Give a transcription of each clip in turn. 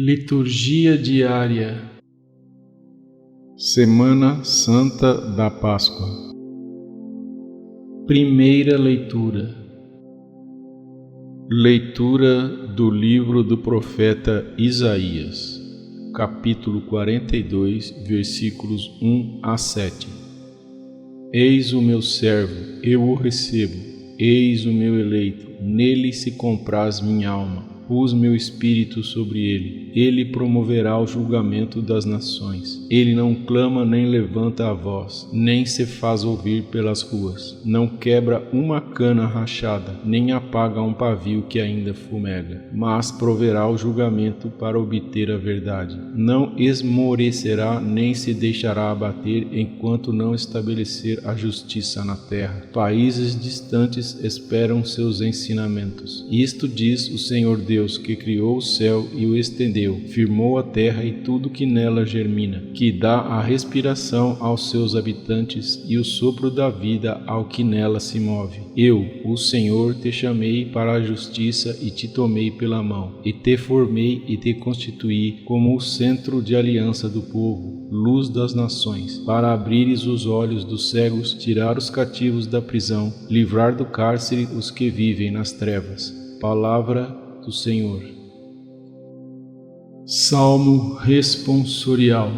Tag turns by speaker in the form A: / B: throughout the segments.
A: Liturgia diária. Semana Santa da Páscoa. Primeira leitura. Leitura do livro do profeta Isaías, capítulo 42, versículos 1 a 7. Eis o meu servo, eu o recebo, eis o meu eleito, nele se compraz minha alma. Pus meu espírito sobre ele promoverá o julgamento das nações. Ele não clama nem levanta a voz, nem se faz ouvir pelas ruas. Não quebra uma cana rachada, nem apaga um pavio que ainda fumega, mas proverá o julgamento para obter a verdade. Não esmorecerá nem se deixará abater enquanto não estabelecer a justiça na terra. Países distantes esperam seus ensinamentos. Isto diz o Senhor Deus, que criou o céu e o estendeu, firmou a terra e tudo que nela germina, que dá a respiração aos seus habitantes e o sopro da vida ao que nela se move. Eu, o Senhor, te chamei para a justiça e te tomei pela mão, e te formei e te constituí como o centro de aliança do povo, luz das nações, para abrires os olhos dos cegos, tirar os cativos da prisão, livrar do cárcere os que vivem nas trevas. Palavra do Senhor. Salmo responsorial.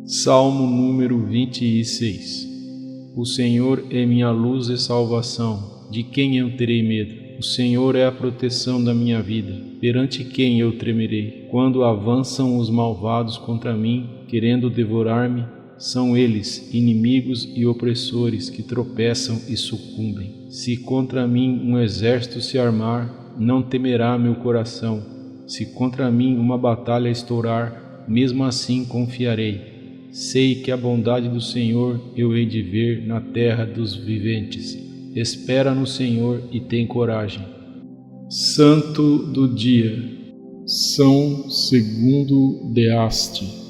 A: Salmo número 26. O Senhor é minha luz e salvação, de quem eu terei medo? O Senhor é a proteção da minha vida, perante quem eu tremerei? Quando avançam os malvados contra mim, querendo devorar-me, são eles, inimigos e opressores, que tropeçam e sucumbem. Se contra mim um exército se armar, não temerá meu coração. Se contra mim uma batalha estourar, mesmo assim confiarei. Sei que a bondade do Senhor eu hei de ver na terra dos viventes. Espera no Senhor e tem coragem. Santo do dia. São segundo de Haste.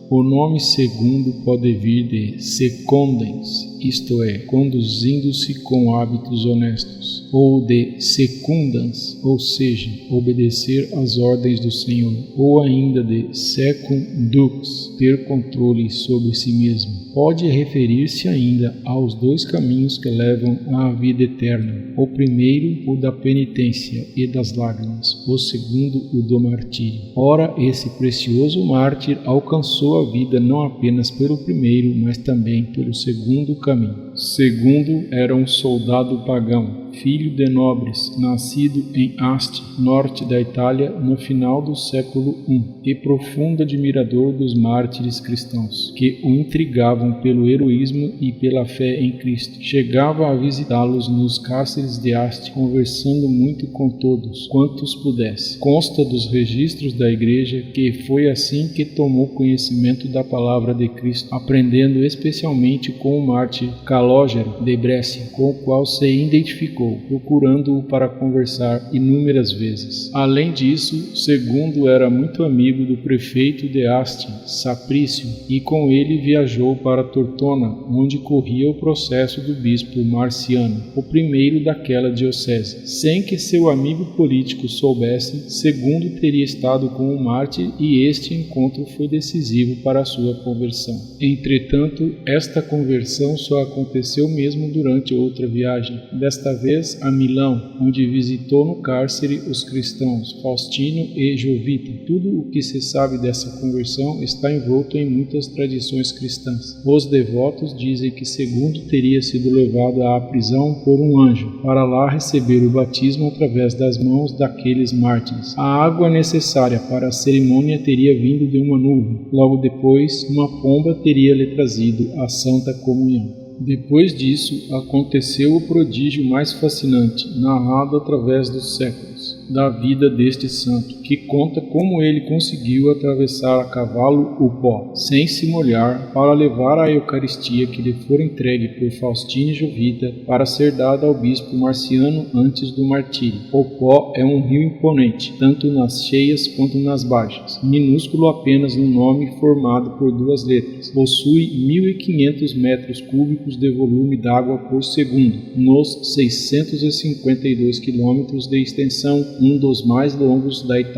A: O nome segundo pode vir de secondens, isto é, conduzindo-se com hábitos honestos, ou de secundans, ou seja, obedecer às ordens do Senhor, ou ainda de secundux, ter controle sobre si mesmo. Pode referir-se ainda aos dois caminhos que levam à vida eterna, o primeiro o da penitência e das lágrimas, o segundo o do martírio. Ora, esse precioso mártir alcançou a vida não apenas pelo primeiro, mas também pelo segundo caminho. Segundo era um soldado pagão, filho de nobres, nascido em Asti, norte da Itália, no final do século I, e profundo admirador dos mártires cristãos, que o intrigavam pelo heroísmo e pela fé em Cristo. Chegava a visitá-los nos cárceres de Asti, conversando muito com todos, quantos pudesse. Consta dos registros da Igreja que foi assim que tomou conhecimento da palavra de Cristo, aprendendo especialmente com o mártir Calógero de Brécia, com o qual se identificou, procurando-o para conversar inúmeras vezes. Além disso, segundo era muito amigo do prefeito de Asti, Saprício, e com ele viajou para Tortona, onde corria o processo do bispo Marciano, o primeiro daquela diocese. Sem que seu amigo político soubesse, segundo teria estado com o mártir e este encontro foi decisivo para a sua conversão. Entretanto, esta conversão só aconteceu mesmo durante outra viagem, desta vez a Milão, onde visitou no cárcere os cristãos Faustino e Jovita. Tudo o que se sabe dessa conversão está envolto em muitas tradições cristãs. Os devotos dizem que segundo teria sido levado à prisão por um anjo, para lá receber o batismo através das mãos daqueles mártires. A água necessária para a cerimônia teria vindo de uma nuvem. Logo depois, uma pomba teria lhe trazido a Santa Comunhão. Depois disso, aconteceu o prodígio mais fascinante, narrado através dos séculos, da vida deste santo, que conta como ele conseguiu atravessar a cavalo o pó, sem se molhar, para levar a Eucaristia que lhe fora entregue por Faustino e Jovita para ser dada ao bispo Marciano antes do martírio. O pó é um rio imponente, tanto nas cheias quanto nas baixas, minúsculo apenas no nome formado por duas letras. Possui 1.500 metros cúbicos de volume d'água por segundo, nos 652 quilômetros de extensão, um dos mais longos da Itália.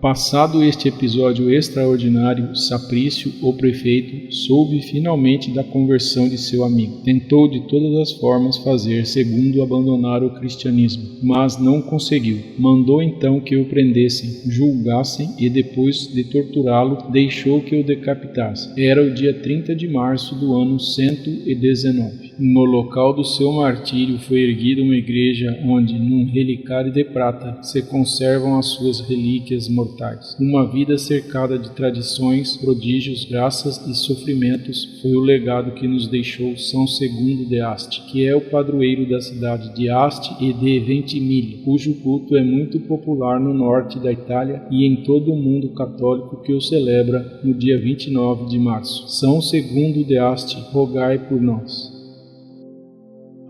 A: Passado este episódio extraordinário, Saprício, o prefeito, soube finalmente da conversão de seu amigo. Tentou de todas as formas fazer segundo abandonar o cristianismo, mas não conseguiu. Mandou então que o prendessem, julgassem e depois de torturá-lo, deixou que o decapitassem. Era o dia 30 de março do ano 119. No local do seu martírio foi erguida uma igreja onde, num relicário de prata, se conservam as suas relíquias mortais. Uma vida cercada de tradições, prodígios, graças e sofrimentos foi o legado que nos deixou São Segundo de Asti, que é o padroeiro da cidade de Asti e de Ventimiglia, cujo culto é muito popular no norte da Itália e em todo o mundo católico que o celebra no dia 29 de março. São Segundo de Asti, rogai por nós.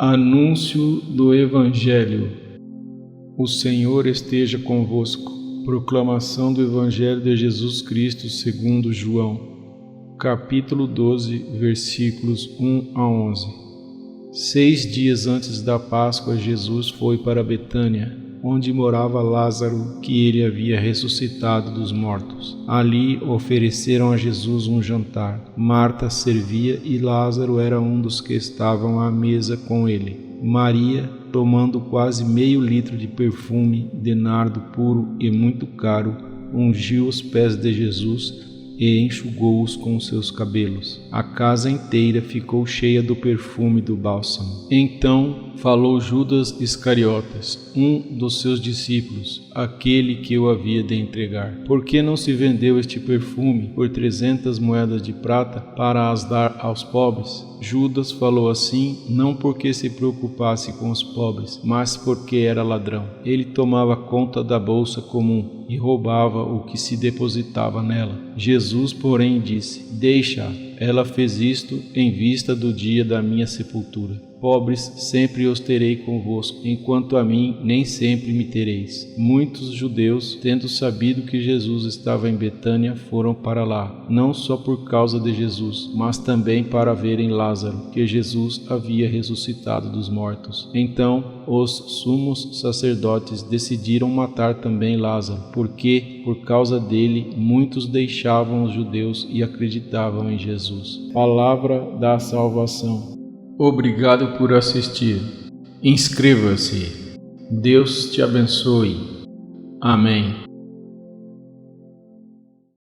A: Anúncio do Evangelho. O Senhor esteja convosco. Proclamação do Evangelho de Jesus Cristo segundo João, capítulo 12, versículos 1 a 11. 6 dias antes da Páscoa, Jesus foi para Betânia, onde morava Lázaro, que ele havia ressuscitado dos mortos. Ali ofereceram a Jesus um jantar. Marta servia e Lázaro era um dos que estavam à mesa com ele. Maria, tomando quase meio litro de perfume de nardo puro e muito caro, ungiu os pés de Jesus e enxugou-os com seus cabelos. A casa inteira ficou cheia do perfume do bálsamo. Então falou Judas Iscariotes, um dos seus discípulos, aquele que o havia de entregar. Por que não se vendeu este perfume por 300 moedas de prata para as dar aos pobres? Judas falou assim, não porque se preocupasse com os pobres, mas porque era ladrão. Ele tomava conta da bolsa comum e roubava o que se depositava nela. Jesus, porém, disse: Deixa-a, ela fez isto em vista do dia da minha sepultura. Pobres sempre os terei convosco, enquanto a mim nem sempre me tereis. Muitos judeus, tendo sabido que Jesus estava em Betânia, foram para lá, não só por causa de Jesus, mas também para verem Lázaro, que Jesus havia ressuscitado dos mortos. Então os sumos sacerdotes decidiram matar também Lázaro, porque, por causa dele, muitos deixavam os judeus e acreditavam em Jesus. Palavra da salvação. Obrigado por assistir. Inscreva-se. Deus te abençoe. Amém.